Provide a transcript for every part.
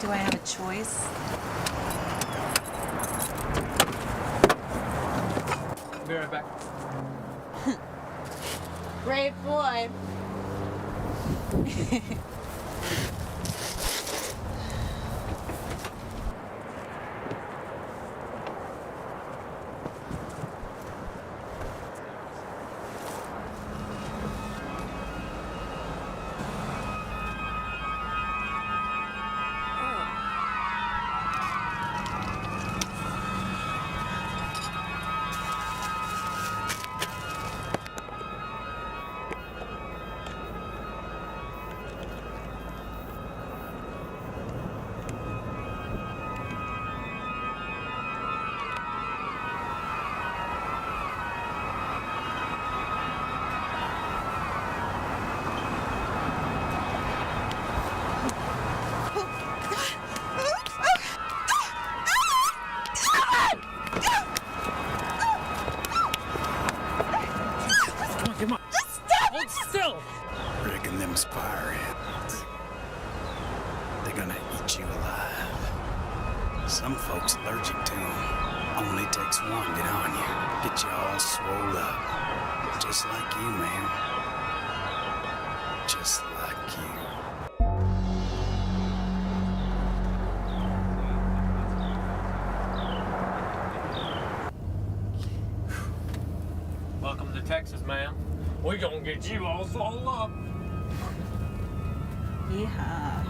Do I have a choice? I'll be right back. Brave boy. Come on. Just stop! Hold still! Reckon them fire ants, they're gonna eat you alive. Some folks allergic to them. Only takes one to get on you. Get you all swole up. Just like you, man. Just like you. Welcome to Texas, ma'am. We gonna get you all swole up. Yeah.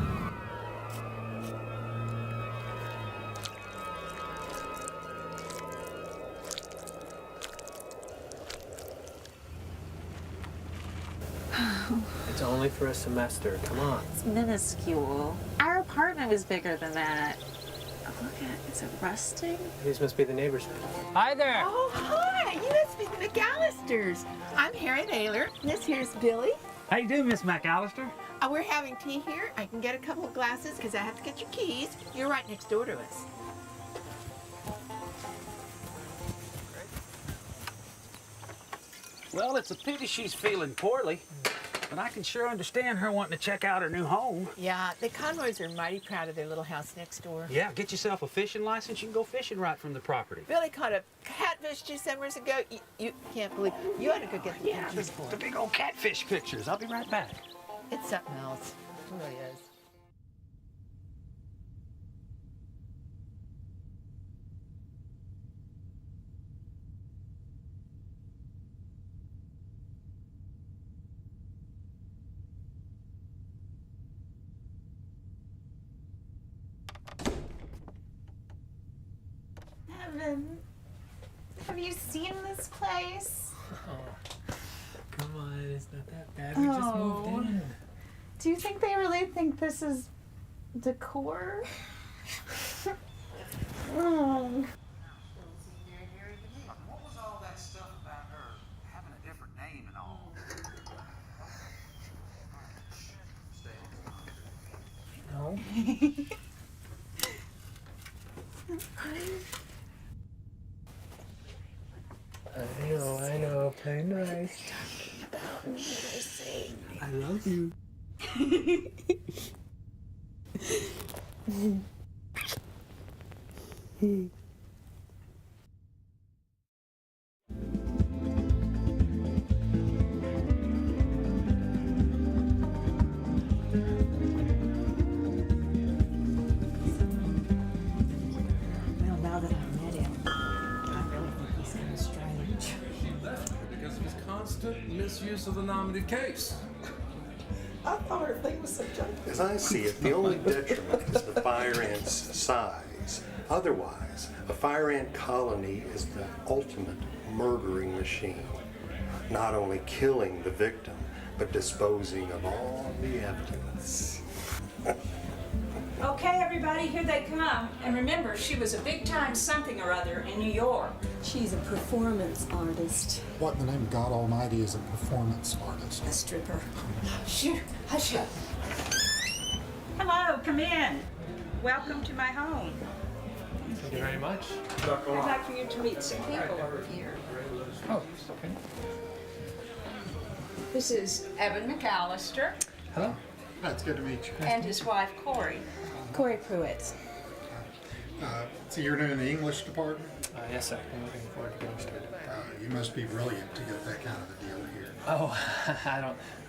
It's only for a semester. Come on. It's minuscule. Our apartment was bigger than that. Oh, look at, is it rusting? These must be the neighbors. Hi there. Oh, hi! You must be the McAllisters. I'm Harriet Ayler. This here's Billy. How you doing, Miss McAllister? We're having tea here. I can get a couple of glasses because I have to get your keys. You're right next door to us. Well, it's a pity she's feeling poorly, but I can sure understand her wanting to check out her new home. Yeah, the Conroys are mighty proud of their little house next door. Yeah, get yourself a fishing license. You can go fishing right from the property. Billy caught a catfish 2 summers ago. You can't believe. You ought to go get the pictures for The it. big old catfish pictures. I'll be right back. It's something else. It really is. Evan, have you seen this place? Oh, come on, it's not that bad. We just moved in. Do you think they really think this is decor? Oh. What was all that stuff about her having a different name and all? No. I know. Play nice. I love you. Well, now that I've met him, I really think he's kind of strange. She left because of his constant misuse of the nominated case. I thought her thing was so junky. As I see it, the only detriment is the fire ant's size. Otherwise, a fire ant colony is the ultimate murdering machine. Not only killing the victim, but disposing of all the evidence. Okay, everybody, here they come. And remember, she was a big-time something or other in New York. She's a performance artist. What in the name of God Almighty is a performance artist? A stripper. Shoo, hush up. Hello, come in. Welcome to my home. Thank you very much. I'd like for you to meet some people over here. Oh, okay. This is Evan McAllister. Hello. It's good to meet you. And his wife, Corey. Corey Pruitt. So you're new in the English department? Yes, sir. I'm looking forward to getting started. You must be brilliant to get that kind of a deal here. Oh, I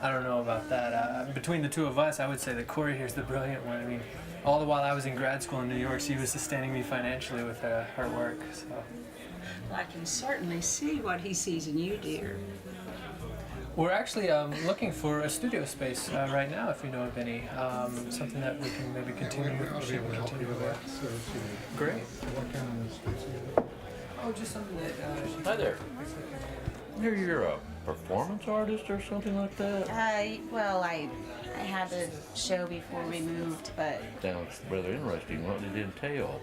don't know about that. Between the two of us, I would say that Corey here's the brilliant one. I mean, all the while I was in grad school in New York, she was sustaining me financially with her work. So. I can certainly see what he sees in you, dear. We're actually looking for a studio space right now, if you know of any. Something that we can maybe continue with. I'll be able to help you with that. So if you Great. what kind of space you Oh, just something that. Hi there. You're a performance artist or something like that? Well, I had a show before we moved, but Sounds rather interesting. What did it entail?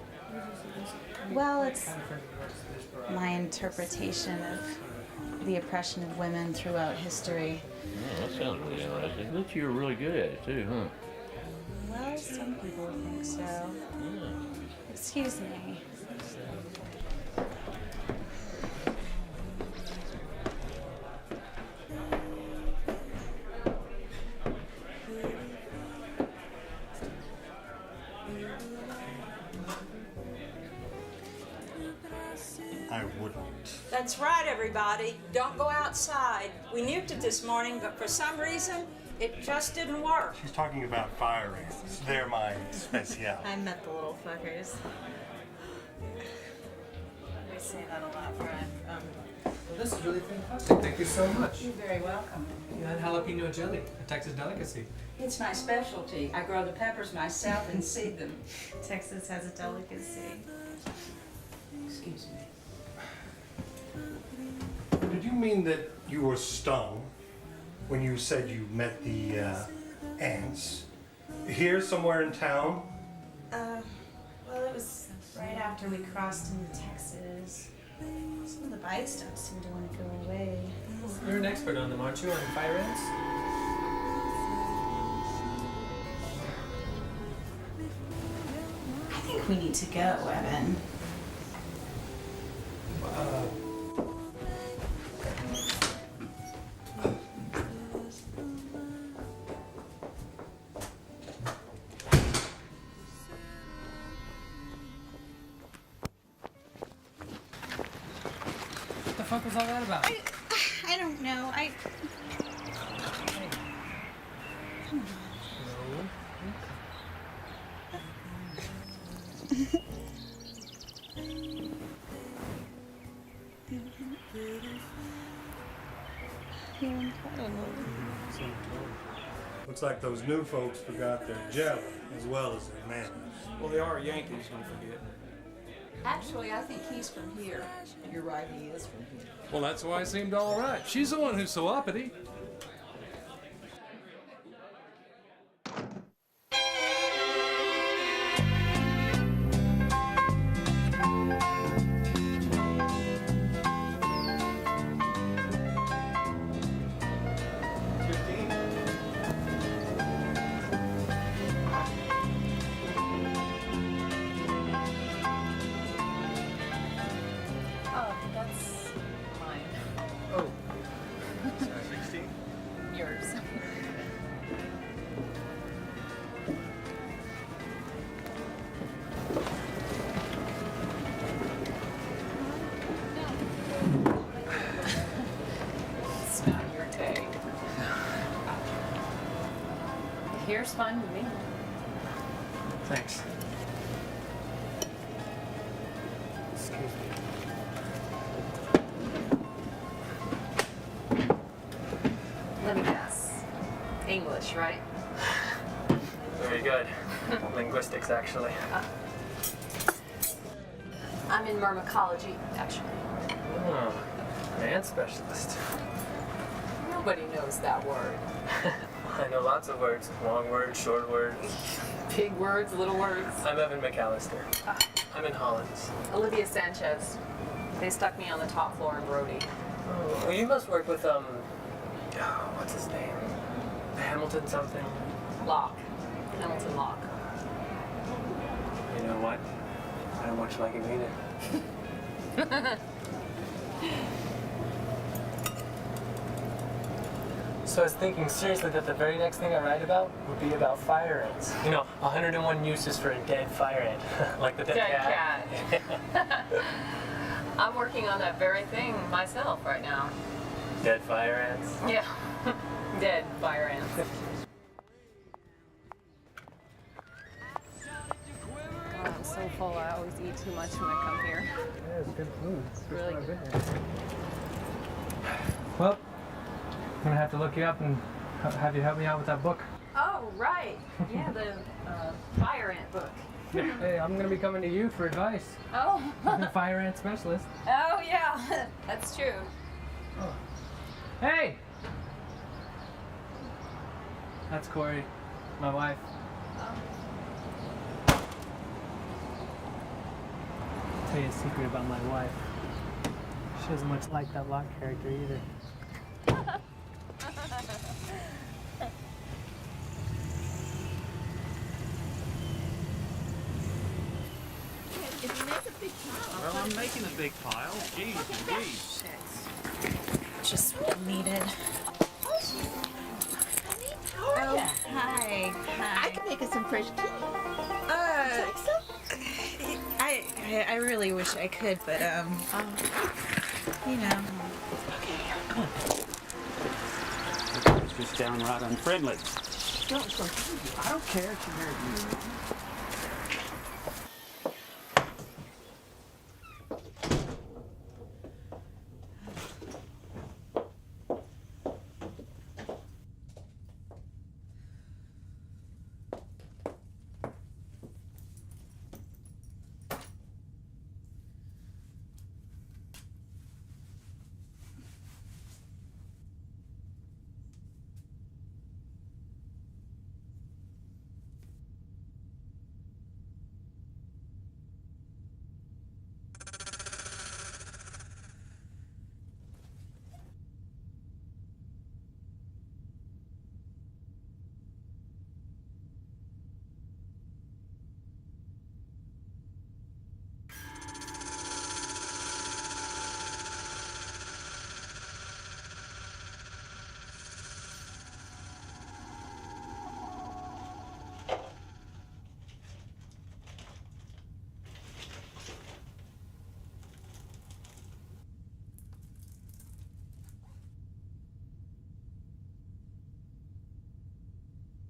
well, it's my interpretation of the oppression of women throughout history. Oh, that sounds really interesting. But you're really good at it too, huh? Well, some people think so. Yeah. Excuse me. I wouldn't. That's right, everybody. Don't go outside. We nuked it this morning, but for some reason, it just didn't work. She's talking about fire ants. They're my specialty. I met the little fuckers. We say that a lot, Brad. Well, this is really fantastic. Thank you so much. You're very welcome. You had jalapeno jelly, a Texas delicacy. It's my specialty. I grow the peppers myself and seed them. Texas has a delicacy. Excuse me. Did you mean that you were stung when you said you met the ants here somewhere in town? Well, it was right after we crossed into Texas. Some of the bites don't seem to want to go away. You're an expert on them, aren't you, on fire ants? I think we need to go, Evan. What the fuck was all that about? I don't know. Looks like those new folks forgot their jelly as well as their manners. Well, they are Yankees, don't forget. Actually, I think he's from here. You're right, he is from here. Well, that's why it seemed all right. She's the one who's so uppity. Oh, that's mine. Oh. 16? Yours. It's not your day. Here's fun to me. Thanks. Excuse me. Let me guess. English, right? Very good. Linguistics, actually. I'm in myrmecology, actually. Oh, an ant specialist. Nobody knows that word. I know lots of words. Long words, short words. Big words, little words. I'm Evan McAllister. I'm in Holland. Olivia Sanchez. They stuck me on the top floor in Brody. Oh, well, you must work with, what's his name? Hamilton something? Locke. Hamilton Locke. You know what? I don't much like him either. So I was thinking seriously that the very next thing I write about would be about fire ants. 101 uses for a dead fire ant. Like the dead cat. I'm working on that very thing myself right now. Dead fire ants? Yeah. Dead fire ants. God, I'm so full. I always eat too much when I come here. Yeah, it's good food. It's really good. Well, I'm gonna have to look you up and have you help me out with that book. Oh, right. Yeah, the fire ant book. Hey, I'm gonna be coming to you for advice. Oh. I'm a fire ant specialist. Oh, yeah. That's true. Oh. Hey! That's Corey, my wife. I'll tell you a secret about my wife. She doesn't much like that Locke character either. Well, I'm making a big pile. Jeez. Just needed. Oh, Hi. I can make us some fresh tea. I really wish I could, but you know. It's just downright unfriendly. I don't care if you're married.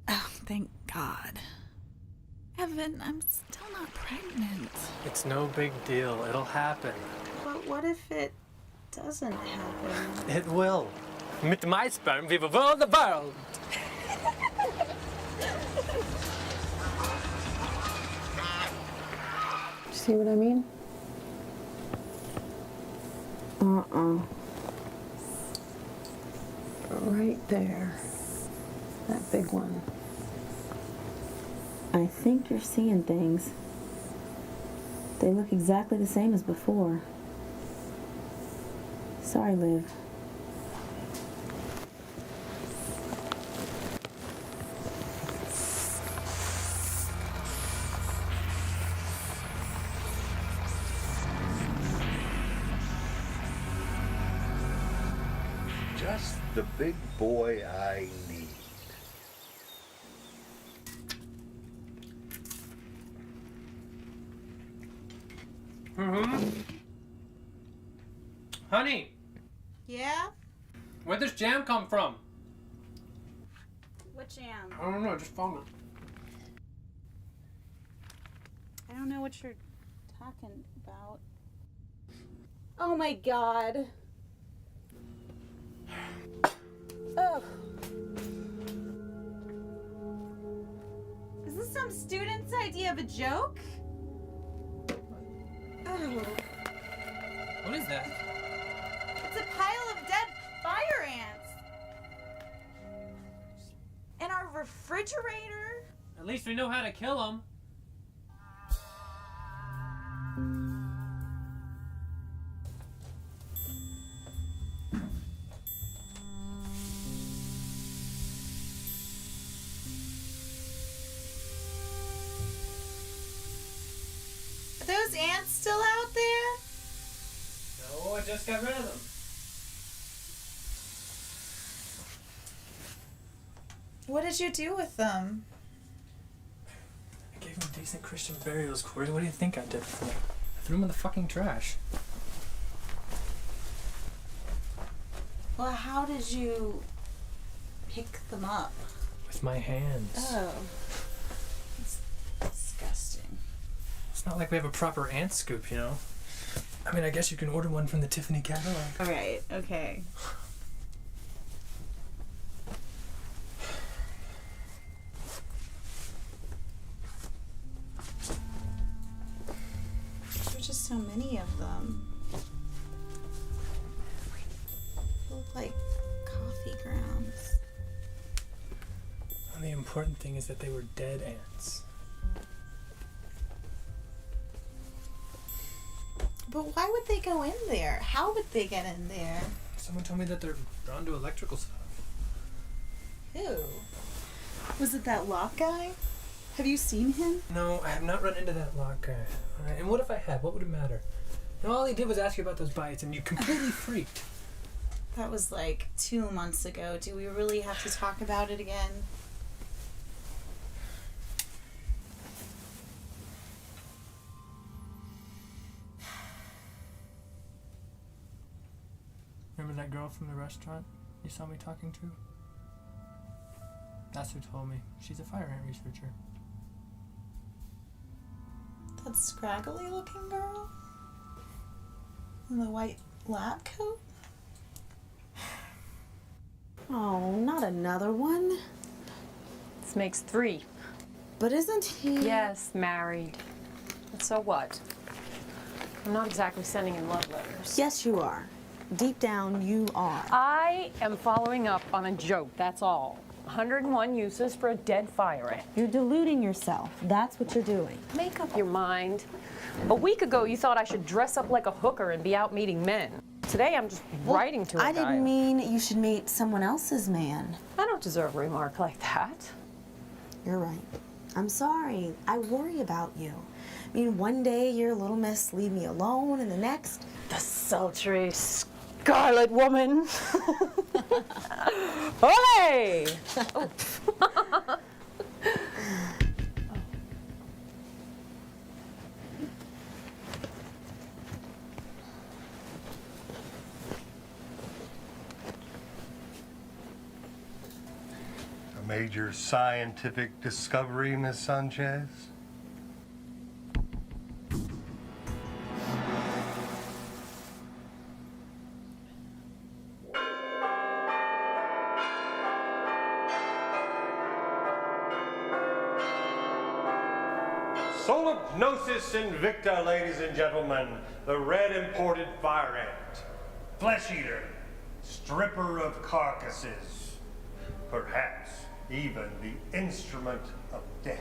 Oh, thank God. Evan, I'm still not pregnant. It's no big deal. It'll happen. But what if it doesn't happen? It will. Mit my sperm, we will rule the world. See what I mean? Right there. That big one. I think you're seeing things. They look exactly the same as before. Sorry, Liv. Just the big boy I need. Honey, Yeah? where'd this jam come from? What jam? I don't know, just found it. I don't know what you're talking about. Oh my God. Ugh. Is this some student's idea of a joke? Oh. What is that? It's a pile of dead fire ants. In our refrigerator? At least we know how to kill them. Are those ants still out there? No, I just got rid of them. What did you do with them? I gave them decent Christian burials, Corey. What do you think I did for them? I threw them in the fucking trash. Well, how did you pick them up? With my hands. Oh. It's disgusting. It's not like we have a proper ant scoop, you know? I mean, I guess you can order one from the Tiffany catalog. Alright, okay. There's just so many of them. They look like coffee grounds. And the important thing is that they were dead ants. But why would they go in there? How would they get in there? Someone told me that they're drawn to electrical stuff. Who? Was it that lock guy? Have you seen him? No, I have not run into that lock guy. Alright, and what if I had? What would it matter? And all he did was ask you about those bites, and you completely freaked. That was like 2 months ago. Do we really have to talk about it again? Remember that girl from the restaurant you saw me talking to? That's who told me. She's a fire ant researcher. That scraggly looking girl? In the white lab coat? Oh, not another one. This makes 3. But isn't he? Yes, married. And so what? I'm not exactly sending in love letters. Yes, you are. Deep down, you are. I am following up on a joke, that's all. 101 uses for a dead fire ant. You're deluding yourself. That's what you're doing. Make up your mind. A week ago, you thought I should dress up like a hooker and be out meeting men. Today, I'm just writing to a guy. I didn't mean you should meet someone else's man. I don't deserve a remark like that. You're right. I'm sorry. I worry about you. I mean, one day you're little miss, leave me alone, and the next... The sultry Scarlet Woman. Ole! Oh. A major scientific discovery, Miss Sanchez? Solipnosis invicta, ladies and gentlemen, the red imported fire ant, flesh eater, stripper of carcasses, perhaps even the instrument of death.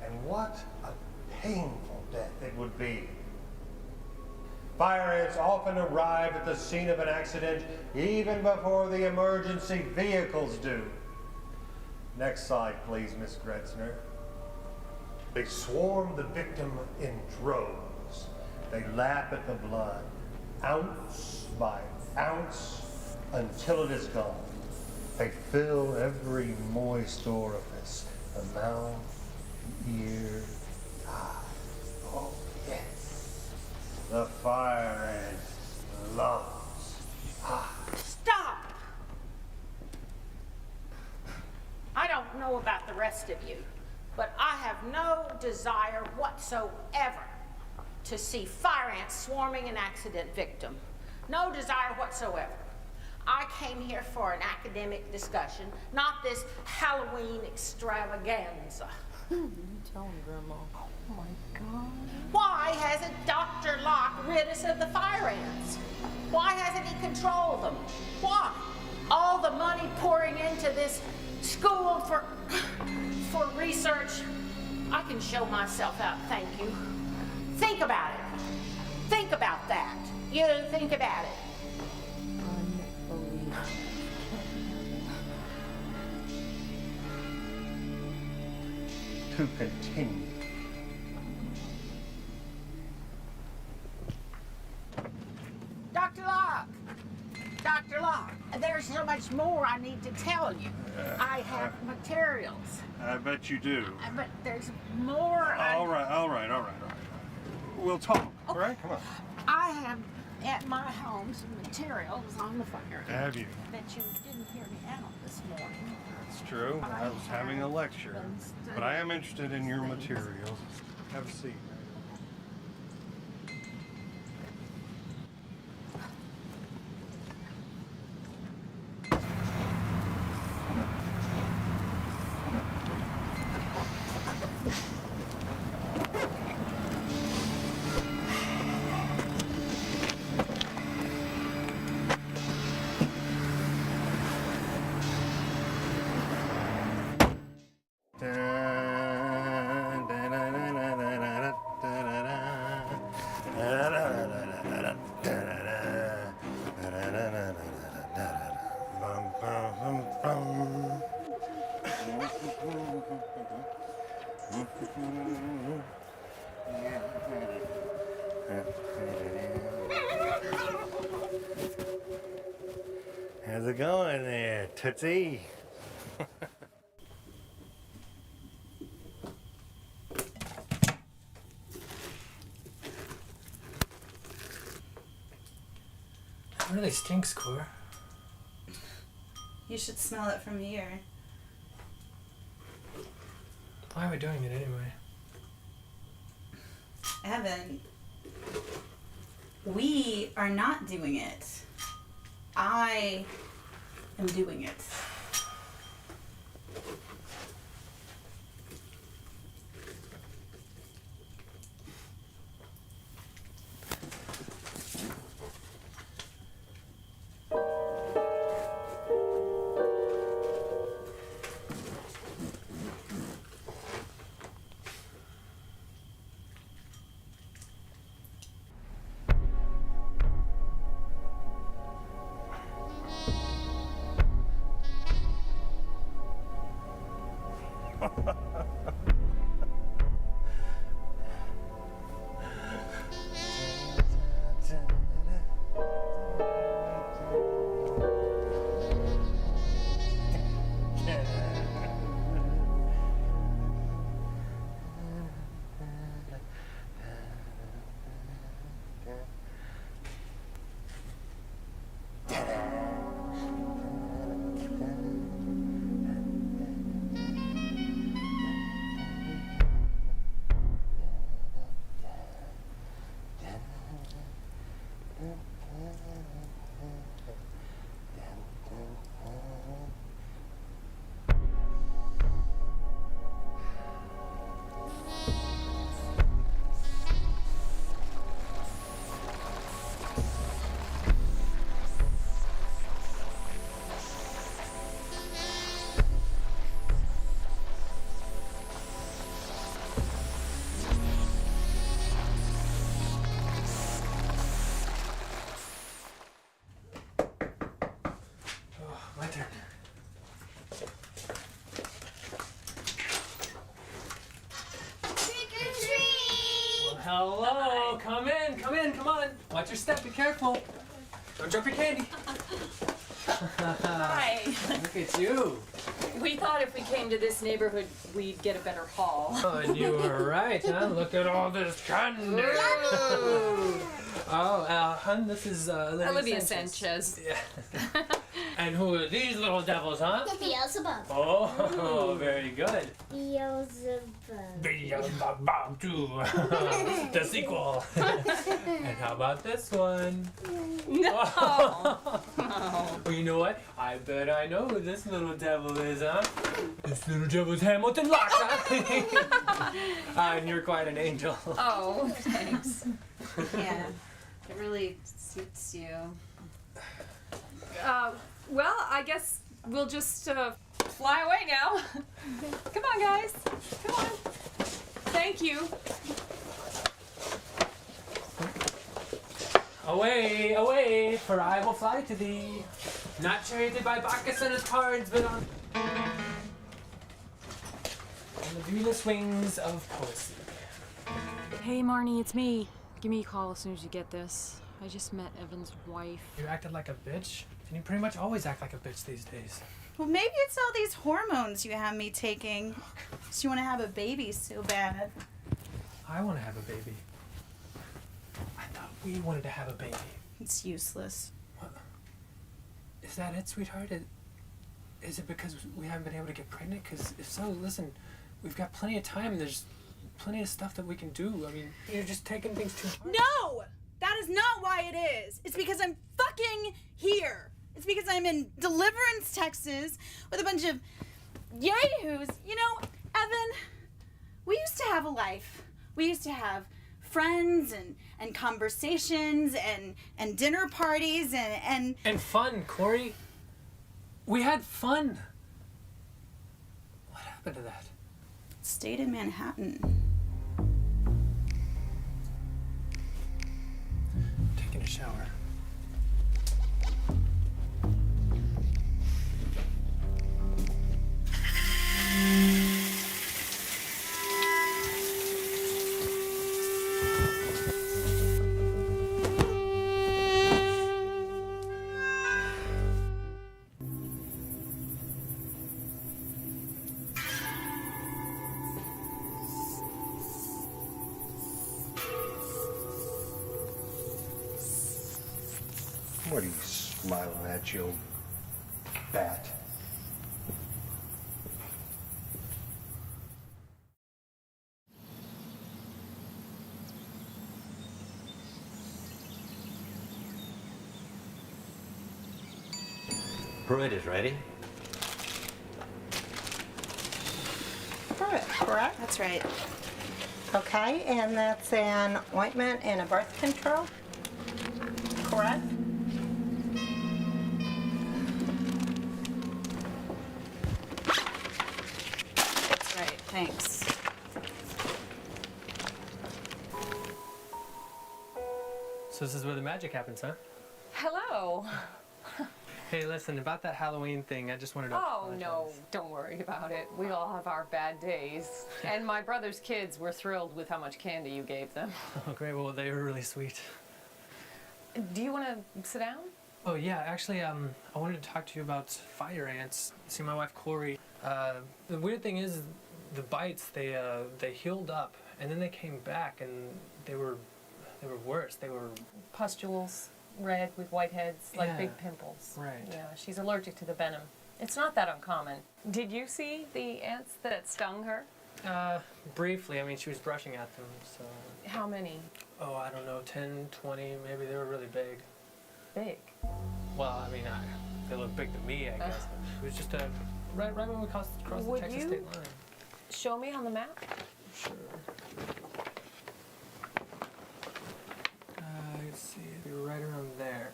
And what a painful death it would be. Fire ants often arrive at the scene of an accident even before the emergency vehicles do. Next slide, please, Miss Gretzner. They swarm the victim in droves. They lap at the blood, ounce by ounce, until it is gone. They fill every moist orifice, the mouth, the ear, eye. Oh, yes. The fire ant loves eye. Stop! I don't know about the rest of you, but I have no desire whatsoever to see fire ants swarming an accident victim. No desire whatsoever. I came here for an academic discussion, not this Halloween extravaganza. Tell him, Grandma. Oh my God. Why hasn't Dr. Locke rid us of the fire ants? Why hasn't he controlled them? Why? All the money pouring into this school for research. I can show myself out, thank you. Think about it. Think about that. You think about it. To continue. Dr. Locke! Dr. Locke! There's so much more I need to tell you. I have materials. I bet you do. But there's more. All right. We'll talk. All right, come on. I have at my home some materials on the fire. Have you? That you didn't hear me out this morning. That's true. I was having a lecture. But I am interested in your materials. Have a seat. How's it going there, Tootsie? It really stinks, Cor. You should smell it from here. Why are we doing it anyway? Evan, we are not doing it. I am doing it. My turn. Trick or treat! Well, hello. Come in, come on. Watch your step, be careful. Don't drop your candy. Hi. Look at you. We thought if we came to this neighborhood, we'd get a better haul. Oh, and you were right, huh? Look at all this candy. Oh, hun, this is Olivia Sanchez. Yeah. And who are these little devils, huh? Beelzebub. Oh, very good. Beelzebub. Beelzebub too. The sequel. And how about this one? No. Well, you know what? I bet I know who this little devil is, huh? This little devil's Hamilton Locke, huh? And you're quite an angel. Oh, thanks. Yeah, it really suits you. Well, I guess we'll just fly away now. Come on, guys. Come on. Thank you. Away, away, for I will fly to thee. Not charioted by Bacchus and his cards, but on the viewless wings of poesy. Hey, Marnie, it's me. Give me a call as soon as you get this. I just met Evan's wife. You acted like a bitch? And you pretty much always act like a bitch these days. Well, maybe it's all these hormones you have me taking. So you want to have a baby so bad. I want to have a baby. I thought we wanted to have a baby. It's useless. What? Is that it, sweetheart? Is it because we haven't been able to get pregnant? Because if so, listen, we've got plenty of time. There's plenty of stuff that we can do. I mean, you're just taking things too hard. No! That is not why it is. It's because I'm fucking here. It's because I'm in Deliverance, Texas, with a bunch of yahoos. You know, Evan, we used to have a life. We used to have friends and conversations and dinner parties and fun, Corey. We had fun. What happened to that? Stayed in Manhattan. Taking a shower. What are you smiling at, you old bat? Pruitt is ready. Pruitt, correct? That's right. Okay, and that's an ointment and a birth control, correct? That's right. Thanks. So this is where the magic happens, huh? Hello. Hey, listen, about that Halloween thing, I just wanted to Oh, no, don't worry about it. We all have our bad days. And my brother's kids were thrilled with how much candy you gave them. Oh, great. Well, they were really sweet. Do you want to sit down? Oh, yeah. Actually, I wanted to talk to you about fire ants. See, my wife, Corey, the weird thing is the bites, they healed up, and then they came back, and they were worse. They were... Pustules. Red with white heads, like big pimples. Right. Yeah, she's allergic to the venom. It's not that uncommon. Did you see the ants that stung her? Briefly. I mean, she was brushing at them, so... How many? Oh, I don't know, 10, 20, maybe. They were really big. Big? Well, I mean, they look big to me, I guess. It was just right when we crossed the Texas state line. Show me on the map? Sure. Let's see, we were right around there.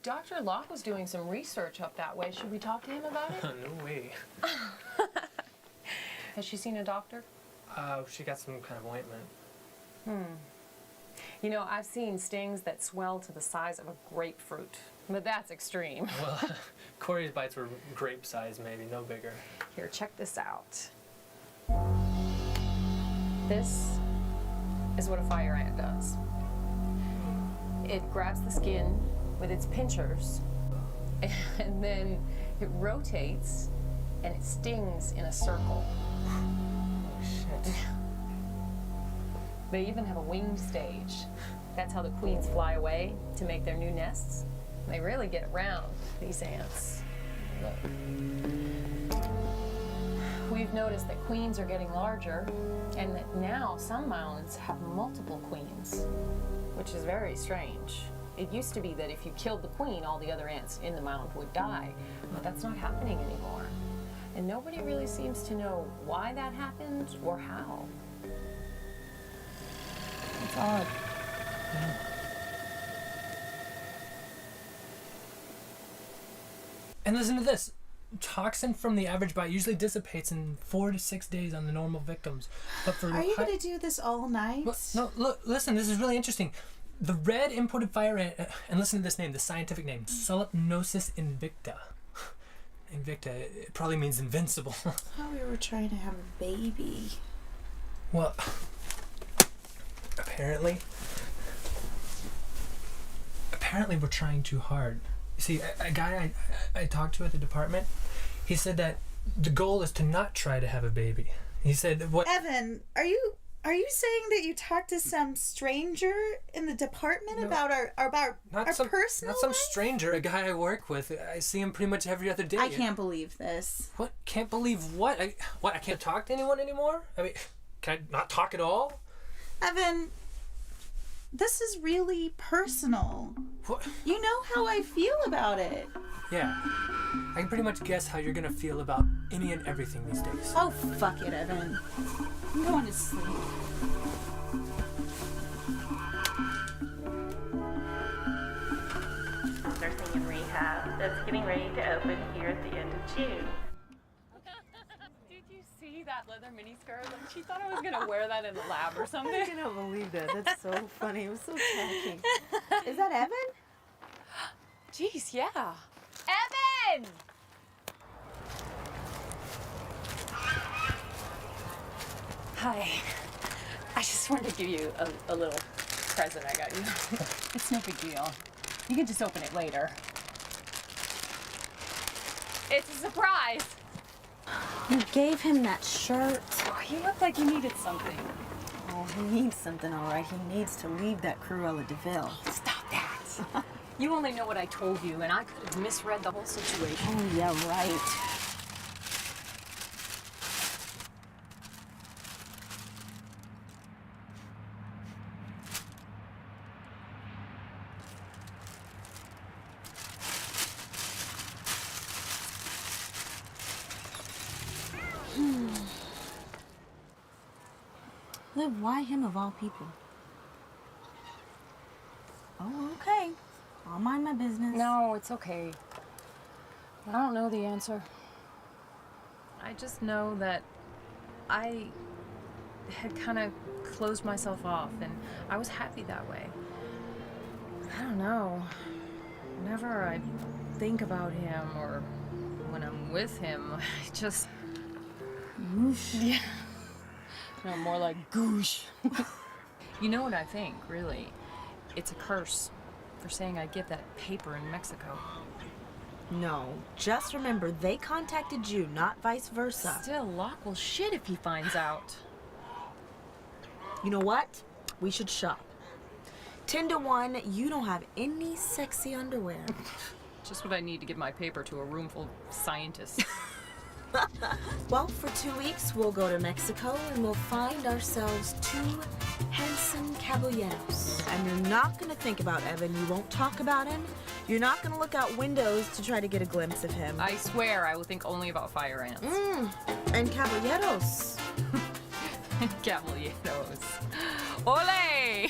Dr. Locke was doing some research up that way. Should we talk to him about it? No way. Has she seen a doctor? She got some kind of ointment. You know, I've seen stings that swell to the size of a grapefruit, but that's extreme. Well, Corey's bites were grape size, maybe, no bigger. Here, check this out. This is what a fire ant does. It grabs the skin with its pinchers, and then it rotates, and it stings in a circle. Oh, shit. They even have a winged stage. That's how the queens fly away to make their new nests. They really get around, these ants. We've noticed that queens are getting larger, and that now some mounds have multiple queens, which is very strange. It used to be that if you killed the queen, all the other ants in the mound would die, but that's not happening anymore. And nobody really seems to know why that happened or how. It's odd. And listen to this. Toxin from the average bite usually dissipates in 4 to 6 days on the normal victims. But for Are you going to do this all night? No, look, listen, this is really interesting. The red imported fire ant, and listen to this name, the scientific name, Solepnosis invicta. Invicta, it probably means invincible. I thought we were trying to have a baby. Well, apparently apparently we're trying too hard. See, a guy I talked to at the department, he said that the goal is to not try to have a baby. He said, what? Evan, are you saying that you talked to some stranger in the department about our personal Not some life? stranger, a guy I work with. I see him pretty much every other day. I can't believe this. What? Can't believe what? I can't talk to anyone anymore? I mean, can I not talk at all? Evan, this is really personal. What? You know how I feel about it. Yeah. I can pretty much guess how you're gonna feel about any and everything these days. Oh, fuck it, Evan. I'm going to sleep. Nursing and rehab that's getting ready to open here at the end of June. Did you see that leather miniskirt? Like, she thought I was gonna wear that in the lab or something. I cannot believe that. That's so funny. It was so touching. Is that Evan? Jeez, yeah. Evan! Hi. I just wanted to give you a little present I got you. It's no big deal. You can just open it later. It's a surprise. You gave him that shirt. Oh, he looked like he needed something. Oh, he needs something, all right. He needs to leave that Cruella de Vil. Stop that. You only know what I told you, and I could have misread the whole situation. Oh, yeah, right. Liv, why him of all people? Oh, okay. I'll mind my business. No, it's okay. I don't know the answer. I just know that I had kind of closed myself off, and I was happy that way. I don't know. Whenever I think about him or when I'm with him, I just... Whoosh. Yeah. No, more like goosh. You know what I think, really? It's a curse for saying I'd get that paper in Mexico. No, just remember, they contacted you, not vice versa. Still, Locke will shit if he finds out. You know what? We should shop. 10 to 1, you don't have any sexy underwear. Just what I need to give my paper to a room full of scientists. Well, for 2 weeks, we'll go to Mexico and we'll find ourselves 2 handsome caballeros. And you're not gonna think about Evan. You won't talk about him. You're not gonna look out windows to try to get a glimpse of him. I swear I will think only about fire ants. And caballeros. Caballeros. Ole!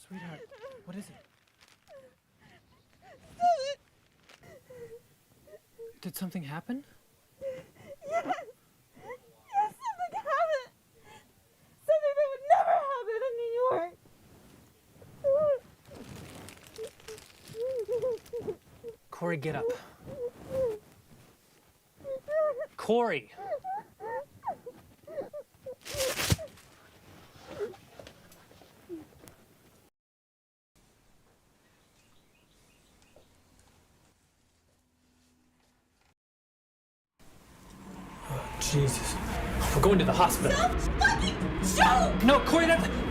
Sweetheart, what is it? Did something happen? Yes! Yes, something happened! Something that would never happen in New York! Corey, get up. Corey! Jesus. We're going to the hospital. Joke! No, Corey,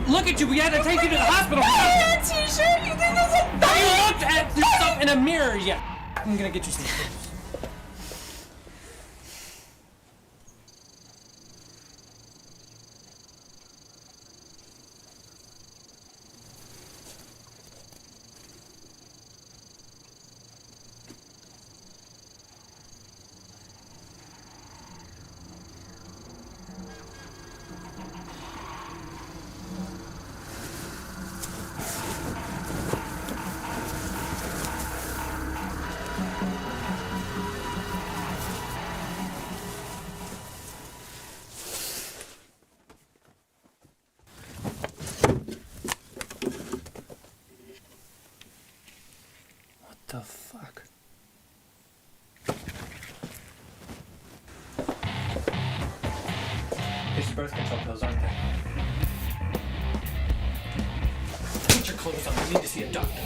look at you. We had to take you to the hospital. Hey, a t-shirt. You think that's a Have you looked at yourself in a mirror yet? I'm gonna get you some clothes. The fuck? These are birth control pills, aren't they? Put your clothes on. I need to see a doctor.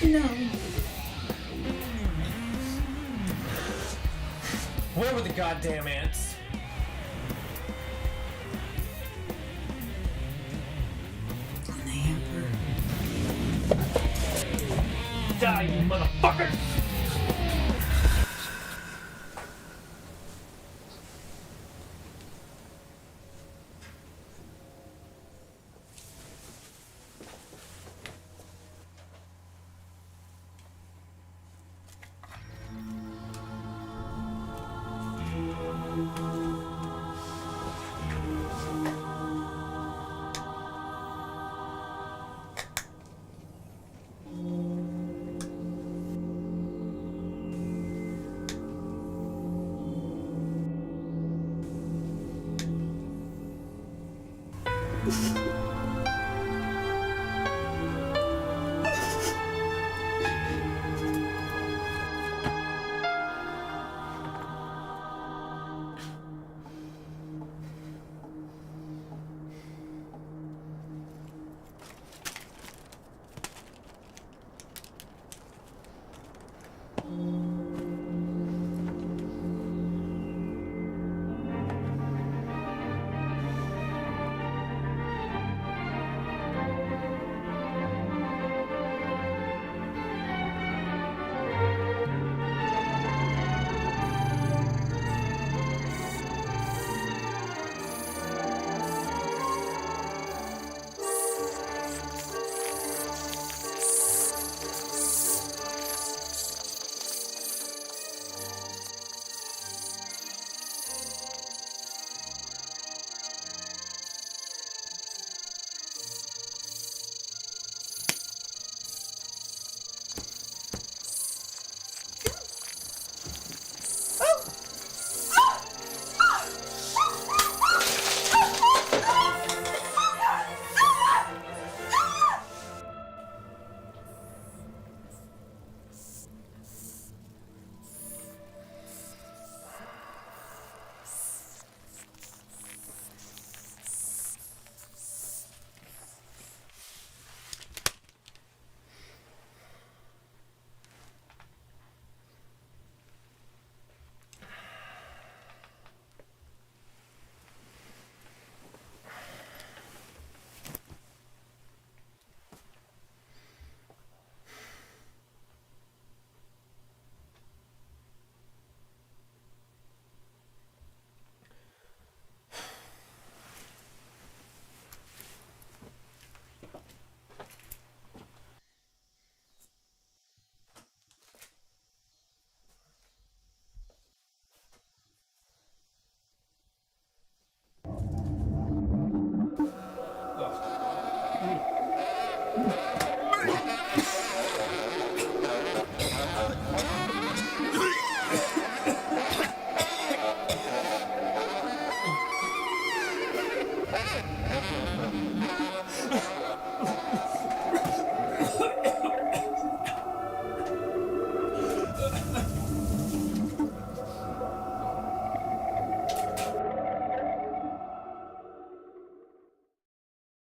No. Where were the goddamn ants? Die, you motherfucker!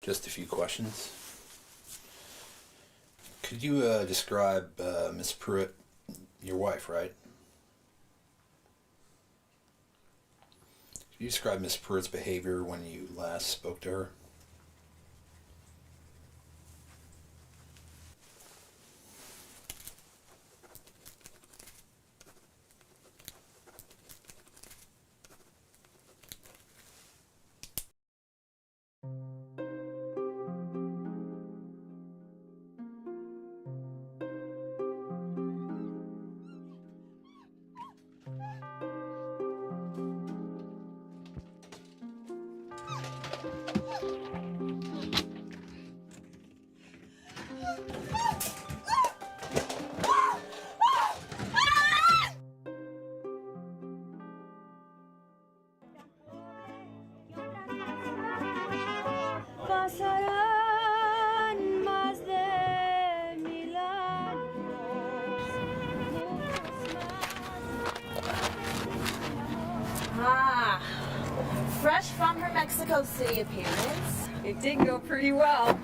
Just a few questions. Could you describe Miss Pruitt, your wife, right? Could you describe Miss Pruitt's behavior when you last spoke to her? Pasarán más de 1000 años. Ah, fresh from her Mexico City appearance. It did go pretty well.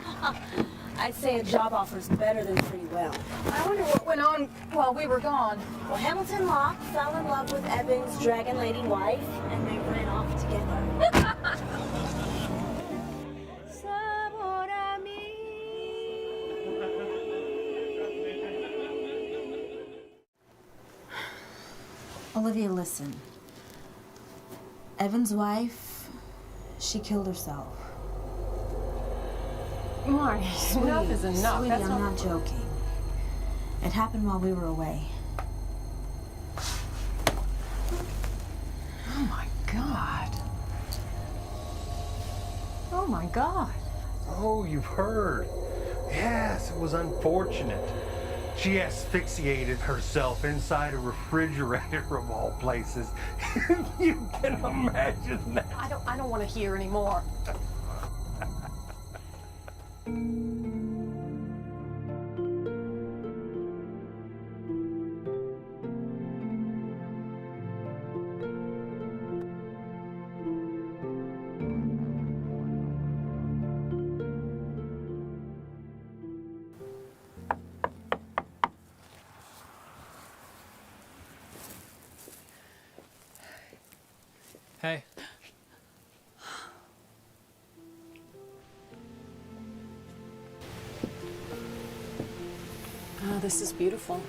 I'd say a job offer's better than pretty well. I wonder what went on while we were gone. Well, Hamilton Locke fell in love with Evan's dragon lady wife, and they ran off together. Sabor a mí. Olivia, listen. Evan's wife, she killed herself. Marty, enough is enough. Sweetie, That's I'm not joking. It happened while we were away. Oh my God. Oh my God. Oh, you've heard. Yes, it was unfortunate. She asphyxiated herself inside a refrigerator of all places. You can imagine that. I don't want to hear anymore. Hey. Oh, this is beautiful.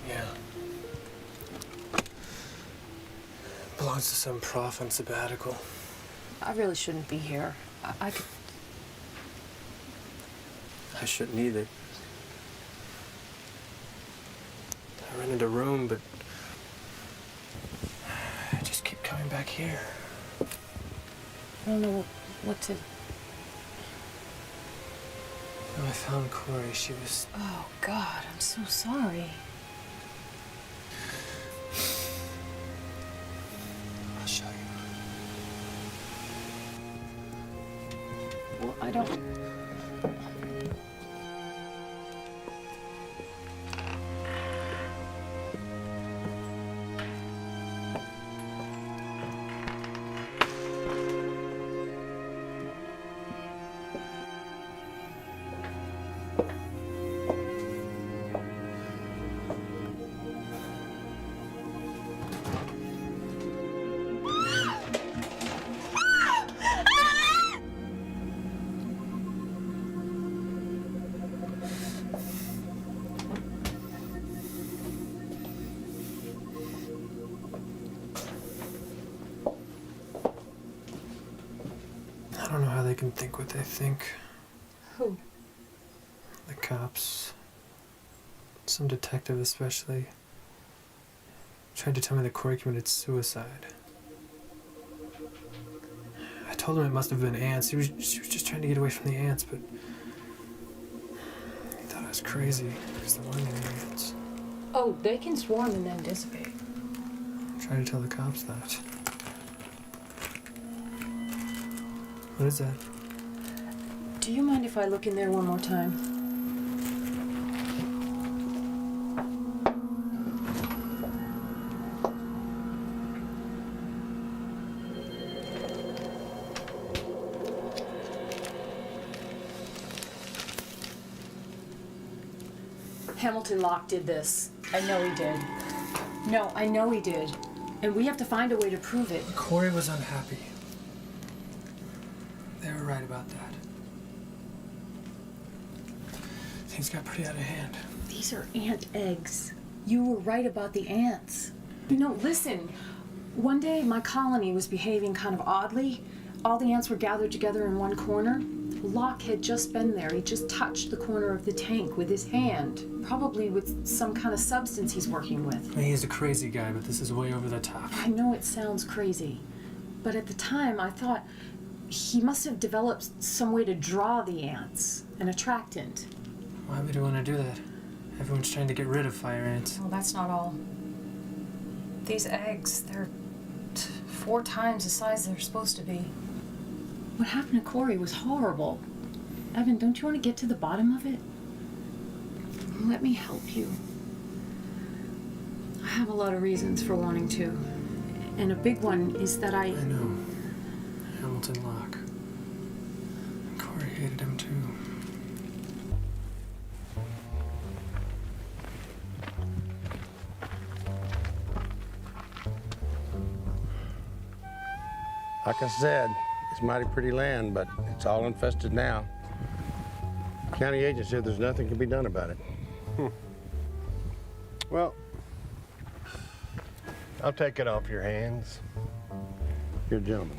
Yeah. Belongs to some prof on sabbatical. I really shouldn't be here. I could... I shouldn't either. I rented a room, but I just keep coming back here. I don't know what to... When I found Corey, she was... Oh, God, I'm so sorry. I'll show you. Well, I don't... I don't know how they can think what they think. Who? The cops. Some detective especially. Tried to tell me that Corey committed suicide. I told him it must have been ants. She was just trying to get away from the ants, but he thought I was crazy because there weren't any ants. Oh, they can swarm and then dissipate. Tried to tell the cops that. What is that? Do you mind if I look in there one more time? Hamilton Locke did this. I know he did. No, I know he did. And we have to find a way to prove it. Corey was unhappy. They were right about that. Things got pretty out of hand. These are ant eggs. You were right about the ants. No, listen. One day my colony was behaving kind of oddly. All the ants were gathered together in one corner. Locke had just been there. He just touched the corner of the tank with his hand, probably with some kind of substance he's working with. He's a crazy guy, but this is way over the top. I know it sounds crazy, but at the time I thought he must have developed some way to draw the ants, an attractant. Why would he want to do that? Everyone's trying to get rid of fire ants. Well, that's not all. These eggs, they're 4 times the size they're supposed to be. What happened to Corey was horrible. Evan, don't you want to get to the bottom of it? Let me help you. I have a lot of reasons for wanting to. And a big one is that I know. Hamilton Locke. Corey hated him too. Like I said, it's mighty pretty land, but it's all infested now. County agent said there's nothing can be done about it. Well, I'll take it off your hands. You're a gentleman.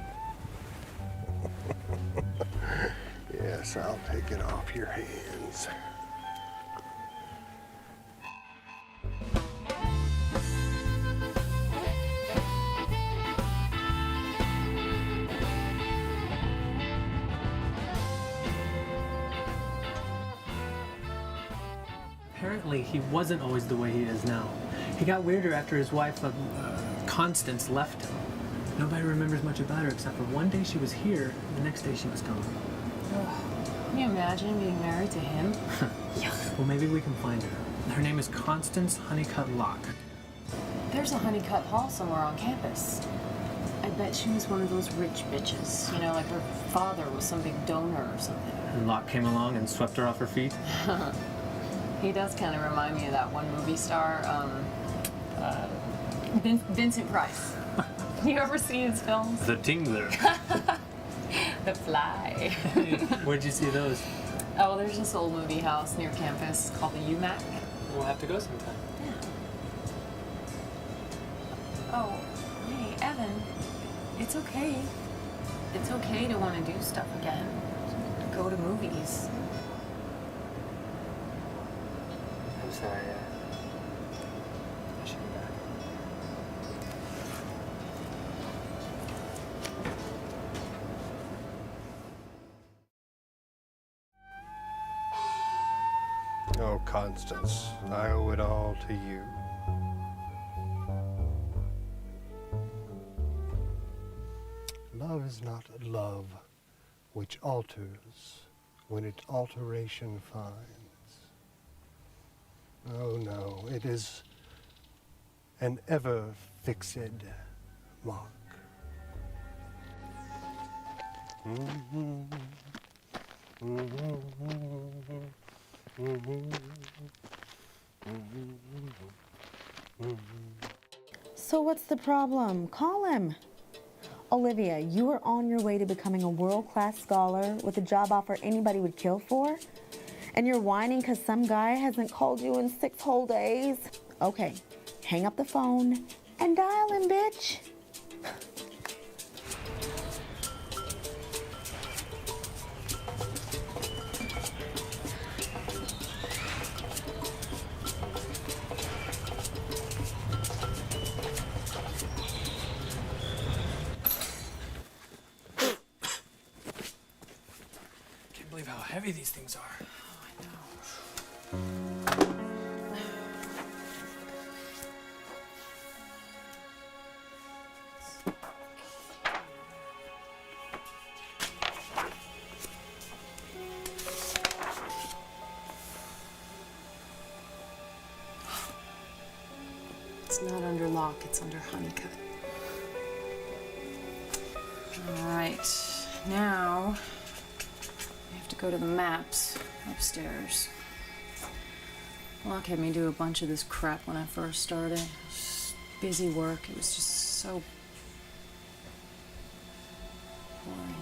Yes, I'll take it off your hands. Apparently, he wasn't always the way he is now. He got weirder after his wife, Constance, left him. Nobody remembers much about her except for one day she was here, and the next day she was gone. Can you imagine being married to him? Well, maybe we can find her. Her name is Constance Honeycutt Locke. There's a Honeycutt Hall somewhere on campus. I bet she was one of those rich bitches. You know, like her father was some big donor or something. And Locke came along and swept her off her feet. He does kind of remind me of that one movie star, Vincent Price. You ever see his films? The Tingler. The Fly. Where'd you see those? Oh, there's this old movie house near campus called the UMac. We'll have to go sometime. Yeah. Oh, hey, Evan. It's okay. It's okay to want to do stuff again. Go to movies. I'm sorry. I should be back. Oh, Constance, I owe it all to you. Love is not love which alters when its alteration finds. Oh no, it is an ever-fixed mark. So what's the problem? Call him. Olivia, you are on your way to becoming a world-class scholar with a job offer anybody would kill for? And you're whining because some guy hasn't called you in 6 whole days? Okay, hang up the phone and dial him, bitch. Can't believe how heavy these things are. It's not under lock, it's under Honeycutt. All right, now I have to go to the maps upstairs. Locke had me do a bunch of this crap when I first started. busy work. It was just so boring.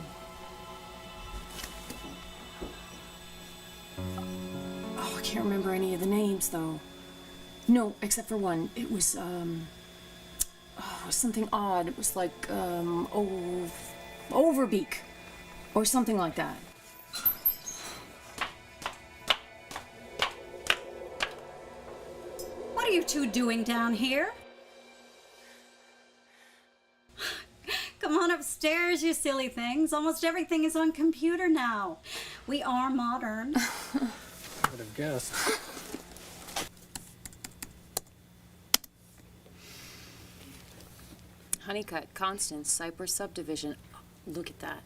Oh, I can't remember any of the names though. No, except for one. It was something odd. It was like Overbeak or something like that. What are you two doing down here? Come on upstairs, you silly things. Almost everything is on computer now. We are modern. I would have guessed. Honeycutt, Constance, Cypress subdivision. Look at that.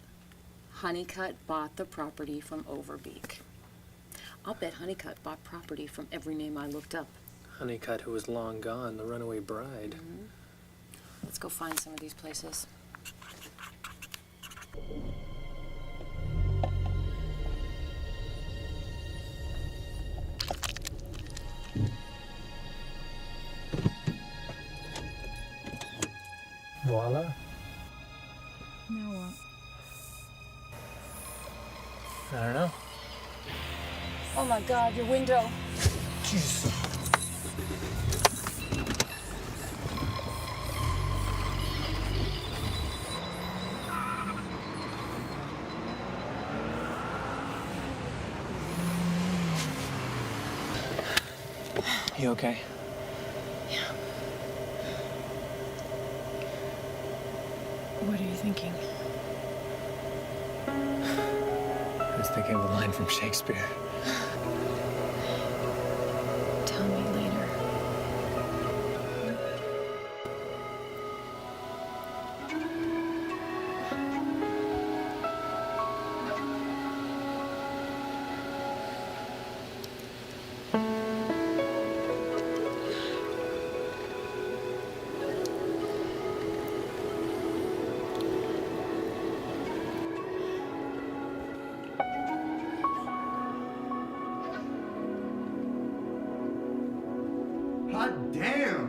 Honeycutt bought the property from Overbeak. I'll bet Honeycutt bought property from every name I looked up. Honeycutt, who was long gone, the runaway bride. Mm-hmm. Let's go find some of these places. Voila. Now what? I don't know. Oh my God, your window. Jesus. You okay? Yeah. What are you thinking? I was thinking of a line from Shakespeare. Tell me later. Hot damn!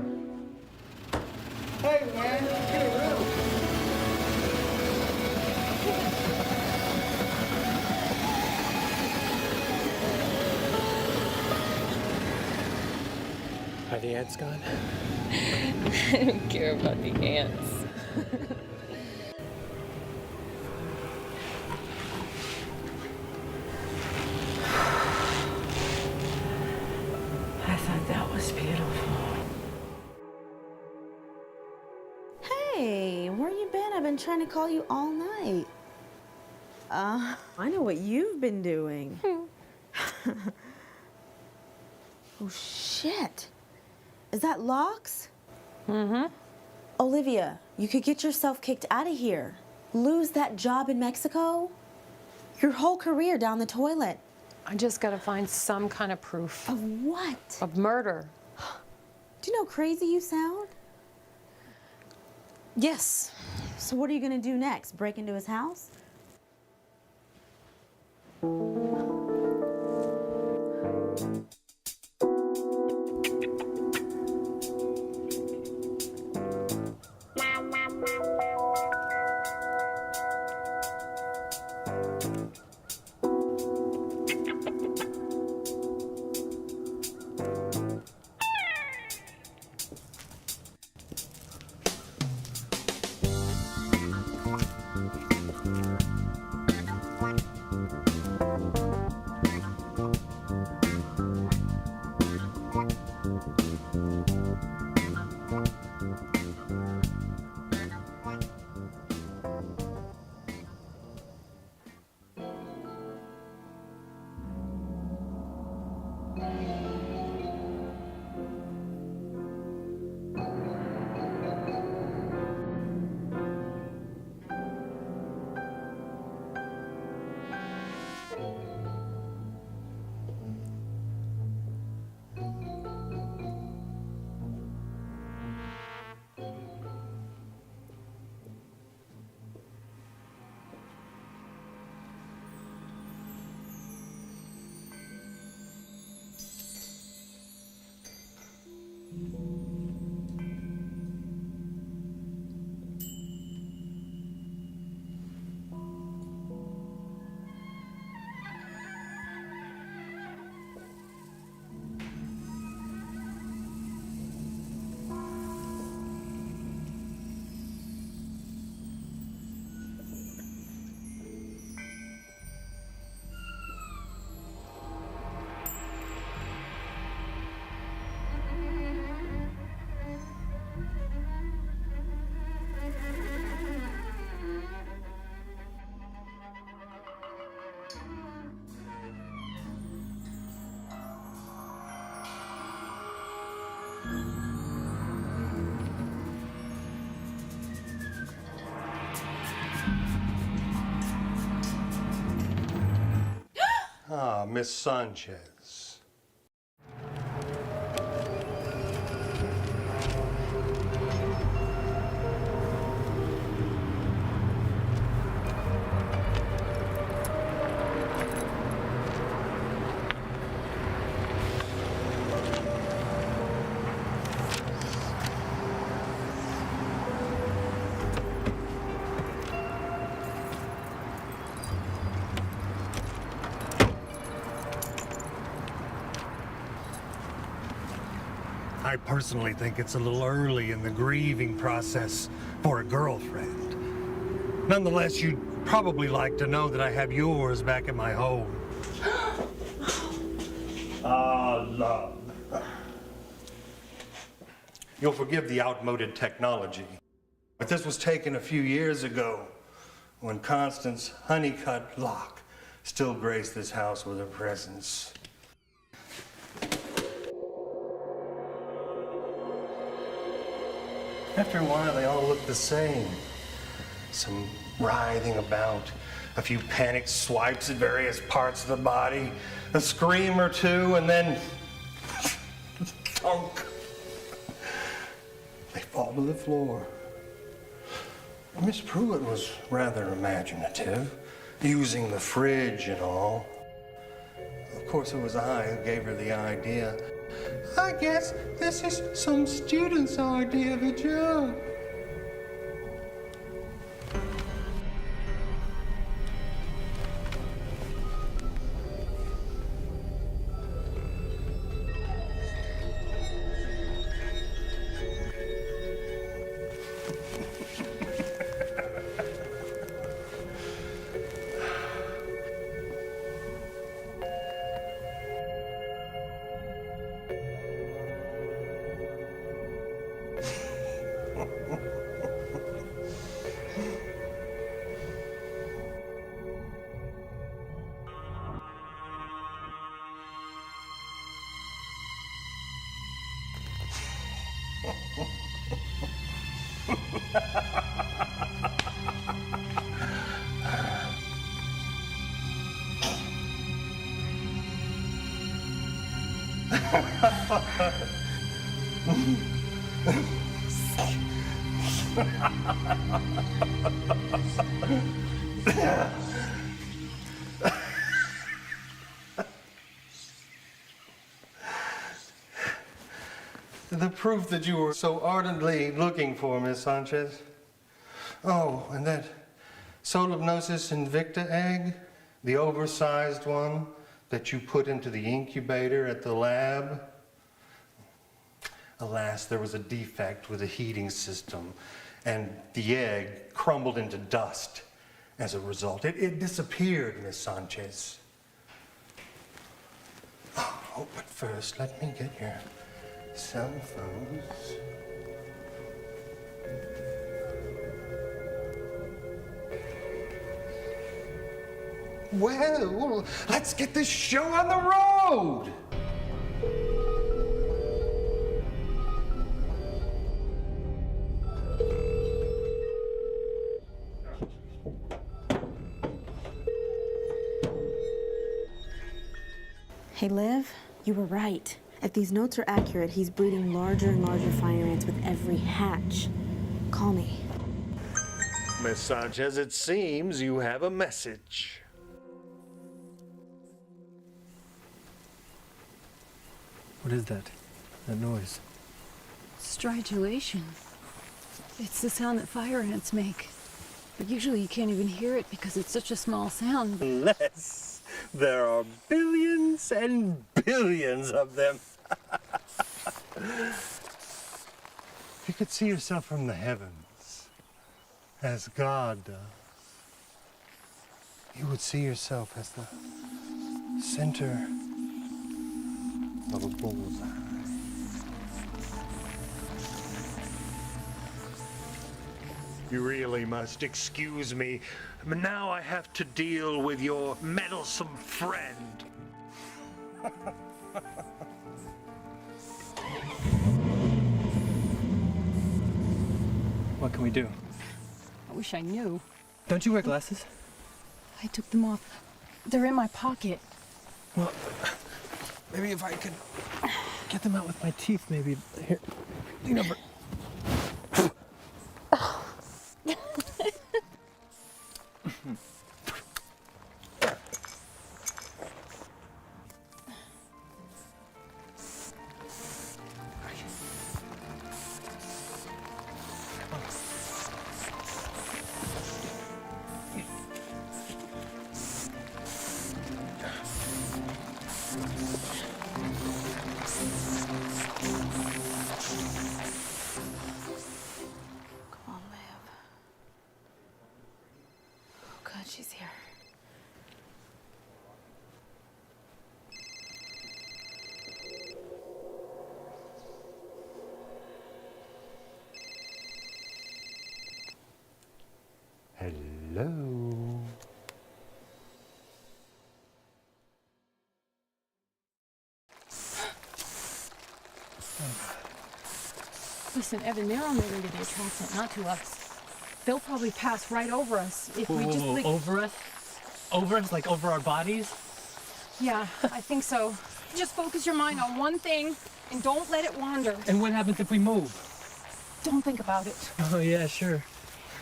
Hey man, get a room. Are the ants gone? I don't care about the ants. I thought that was beautiful. Hey, where you been? I've been trying to call you all night. I know what you've been doing. Oh, shit. Is that Locks? Mm-hmm. Olivia, you could get yourself kicked out of here. Lose that job in Mexico. Your whole career down the toilet. I just gotta find some kind of proof. Of what? Of murder. Do you know how crazy you sound? Yes. So what are you gonna do next? Break into his house? Ah, Miss Sanchez. I personally think it's a little early in the grieving process for a girlfriend. Nonetheless, you'd probably like to know that I have yours back in my home. Ah, love. You'll forgive the outmoded technology, but this was taken a few years ago when Constance Honeycutt Locke still graced this house with her presence. After a while, they all looked the same. Some writhing about, a few panicked swipes at various parts of the body, a scream or two, and then thunk. They fall to the floor. Miss Pruitt was rather imaginative, using the fridge and all. Of course, it was I who gave her the idea. I guess this is some student's idea of a joke. The proof that you were so ardently looking for, Miss Sanchez. Oh, and that Solemnosis invicta egg, the oversized one that you put into the incubator at the lab. Alas, there was a defect with the heating system, and the egg crumbled into dust as a result. It disappeared, Miss Sanchez. Oh, but first, let me get your cell phones. Well, let's get this show on the road! Hey, Liv, you were right. If these notes are accurate, he's breeding larger and larger fire ants with every hatch. Call me. Miss Sanchez, it seems you have a message. What is that? That noise? Stridulation. It's the sound that fire ants make. But usually you can't even hear it because it's such a small sound. Unless there are billions and billions of them. If you could see yourself from the heavens, as God does, you would see yourself as the center of a bullseye. You really must excuse me. Now I have to deal with your meddlesome friend. What can we do? I wish I knew. Don't you wear glasses? I took them off. They're in my pocket. Well, maybe if I could get them out with my teeth, maybe. Here, lean over. She's here. Hello. Listen, Evan, they're on their way to the attractant, not to us. They'll probably pass right over us if we just like... Over us? Over us? Like over our bodies? Yeah, I think so. Just focus your mind on one thing and don't let it wander. And what happens if we move? Don't think about it. Oh, yeah, sure.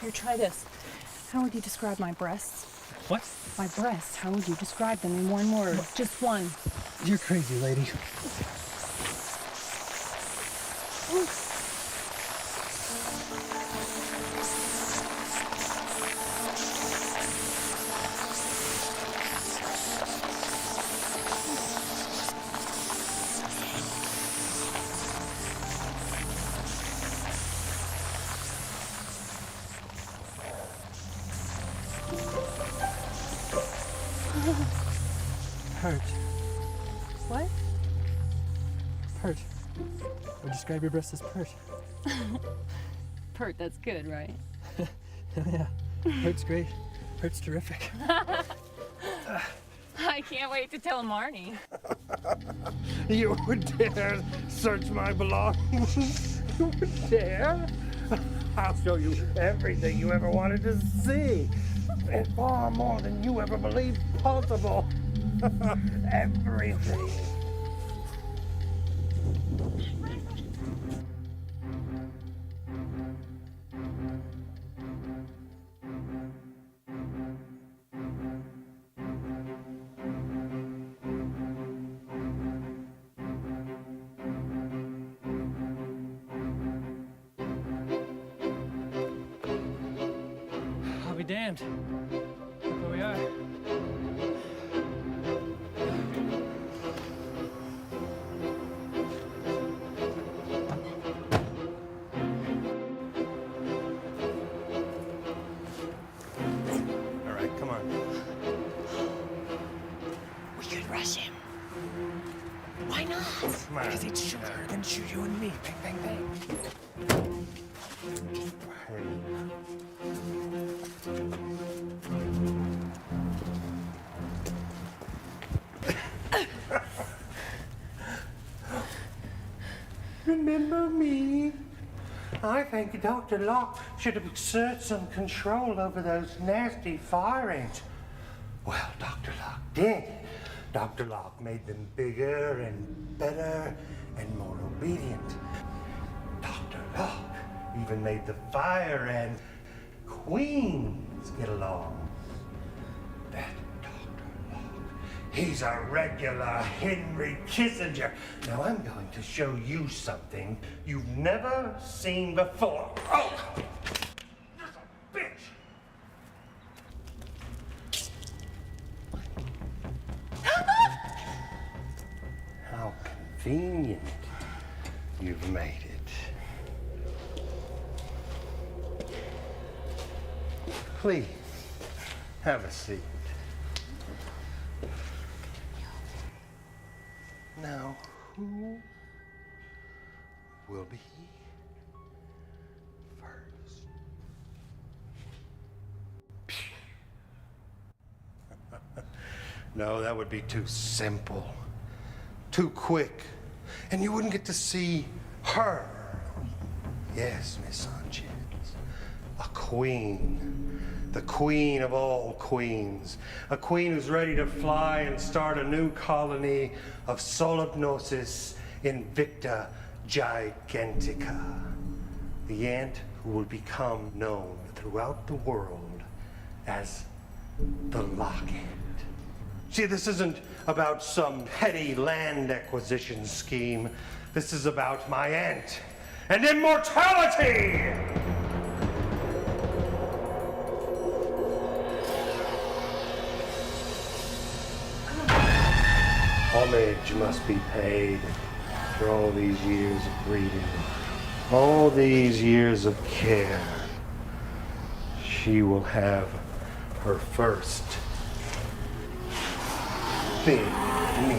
Here, try this. How would you describe my breasts? What? My breasts. How would you describe them in one word? What? Just one. You're crazy, lady. Ooh. Pert. What? Pert. I would describe your breasts as pert. Pert, that's good, right? Yeah. Pert's great. Pert's terrific. I can't wait to tell Marnie. You would dare search my belongings? You would dare? I'll show you everything you ever wanted to see. And far more than you ever believed possible. Everything. I'll be damned. Look where we are. All right, come on. We could rush him. Why not? Come on. Because he'd shoot her, then shoot you and me. Bang, bang, bang. Remember me? I think Dr. Locke should have exerted some control over those nasty fire ants. Well, Dr. Locke did. Dr. Locke made them bigger and better and more obedient. Dr. Locke even made the fire and queens get along. That Dr. Locke, he's a regular Henry Kissinger. Now I'm going to show you something you've never seen before. Oh! You're a bitch! How convenient you've made it. Please, have a seat. Now, who will be first? No, that would be too simple, too quick, and you wouldn't get to see her. Yes, Miss Sanchez, a queen the queen of all queens, a queen who's ready to fly and start a new colony of Solipnosis Invicta Gigantica, the ant who will become known throughout the world as the Lock Ant. See, this isn't about some petty land acquisition scheme. This is about my ant and immortality! Homage must be paid for all these years of breeding, all these years of care. She will have her first big meal.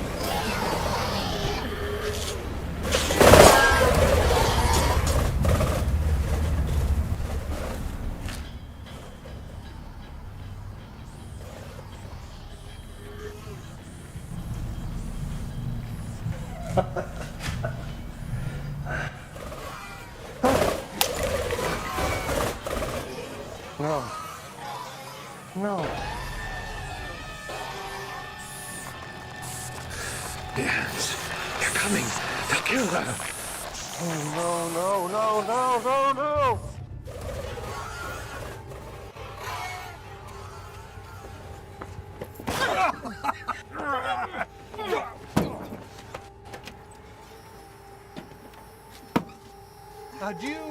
No. No. The ants. They're coming. They'll kill her. Oh, no, no, no, no, no, no! Adieu.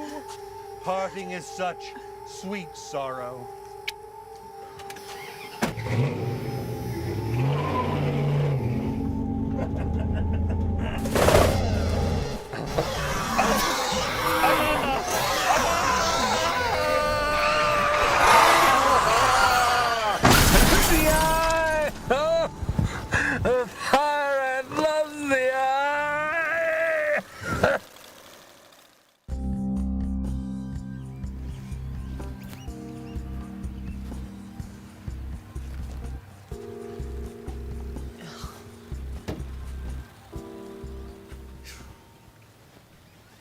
Parting is such sweet sorrow. The fire ant loves the eye!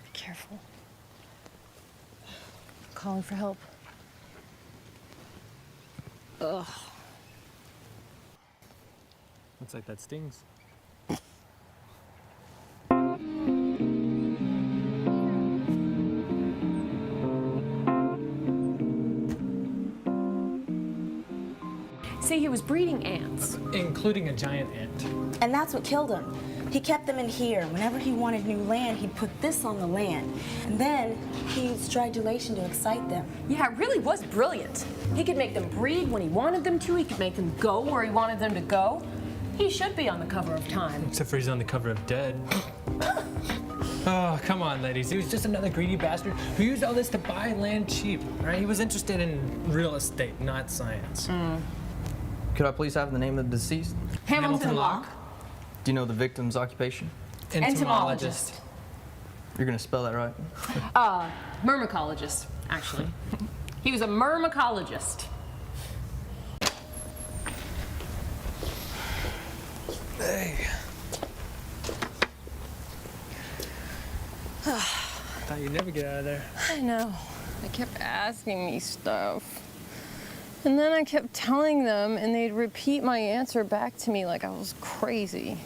Be careful. Calling for help. Ugh. Looks like that stings. See, he was breeding ants. Including a giant ant. And that's what killed him. He kept them in here. Whenever he wanted new land, he'd put this on the land. And then he used stridulation to excite them. Yeah, it really was brilliant. He could make them breed when he wanted them to. He could make them go where he wanted them to go. He should be on the cover of Time. Except for he's on the cover of Dead. Oh, come on, ladies. He was just another greedy bastard who used all this to buy land cheap. Right? He was interested in real estate, not science. Could I please have the name of the deceased? Hamilton Locke. Do you know the victim's occupation? Entomologist. You're gonna spell that right? Myrmecologist, actually. He was a myrmecologist. Hey. Thought you'd never get out of there. I know. They kept asking me stuff. And then I kept telling them, and they'd repeat my answer back to me like I was crazy.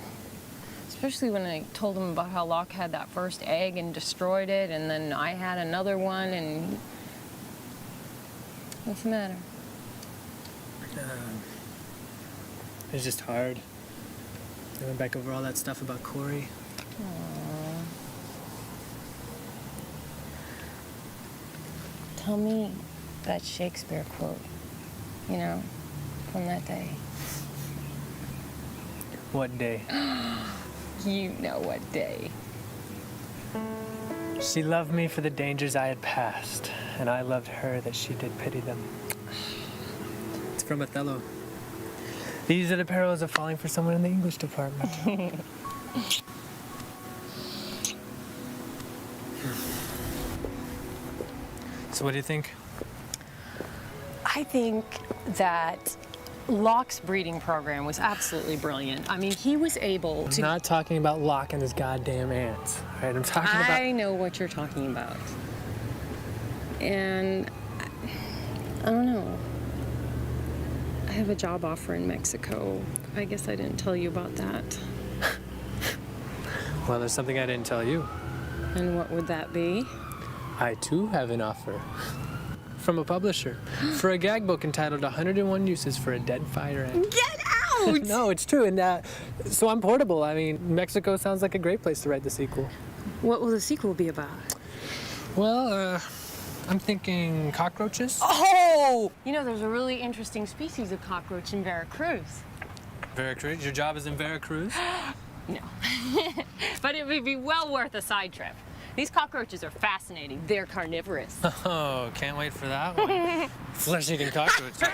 Especially when I told them about how Locke had that first egg and destroyed it, and then I had another one, and... What's the matter? It's just hard. I went back over all that stuff about Corey. Aww. Tell me that Shakespeare quote, you know, from that day. What day? You know what day. She loved me for the dangers I had passed, and I loved her that she did pity them. It's from Othello. These are the perils of falling for someone in the English department. So what do you think? I think that Locke's breeding program was absolutely brilliant. I mean, he was able to... I'm not talking about Locke and his goddamn ants. All right, I'm talking about... I know what you're talking about. And I don't know. I have a job offer in Mexico. I guess I didn't tell you about that. Well, there's something I didn't tell you. And what would that be? I too have an offer from a publisher for a gag book entitled 101 Uses for a Dead Fire Ant. Get out! No, it's true. And so I'm portable. I mean, Mexico sounds like a great place to write the sequel. What will the sequel be about? Well, I'm thinking cockroaches. Oh! You know, there's a really interesting species of cockroach in Veracruz. Veracruz? Your job is in Veracruz? No. But it would be well worth a side trip. These cockroaches are fascinating. They're carnivorous. Oh, can't wait for that one. Flesh-eating cockroaches.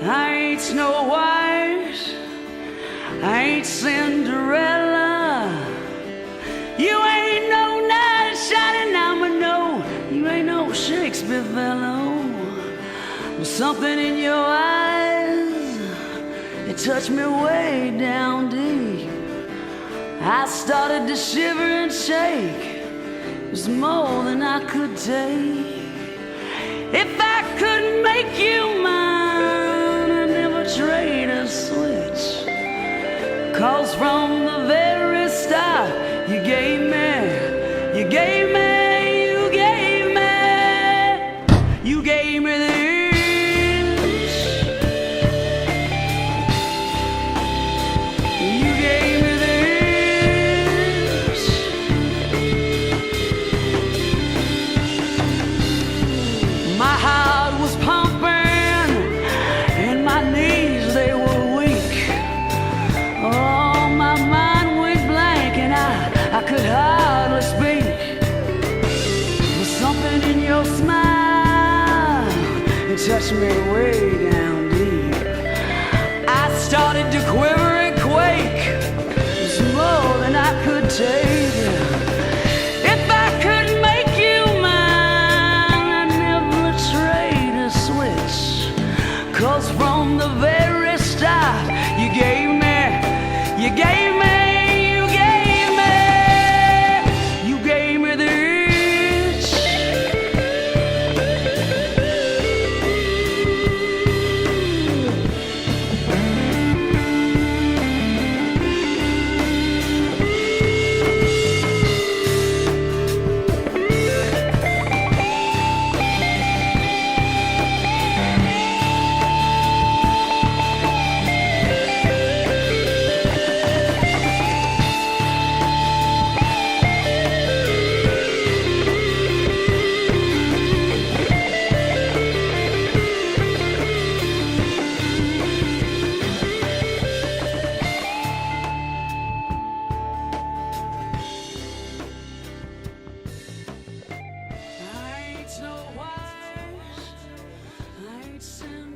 I ain't Snow White, I ain't Cinderella. You ain't no knight in shining armor, no. You ain't no Shakespeare fellow. There's something in your eyes, it touched me way down deep. I started to shiver and shake, it was more than I could take. If I could make you mine, I'd never trade a switch. 'Cause from the very start, you gave me, you gave me, you gave me, you gave me this. You gave me this. My heart was pumping and my knees, they were weak. Oh, my mind went blank and I could hardly speak. There's something in your smile, it touched me way down deep. I started to quiver and quake, it was more than I could take. If I could make you mine, I'd never trade a switch. 'Cause from the very start, you gave me, you gave me, you gave me, you gave me this. I ain't Snow White, I ain't Cinderella.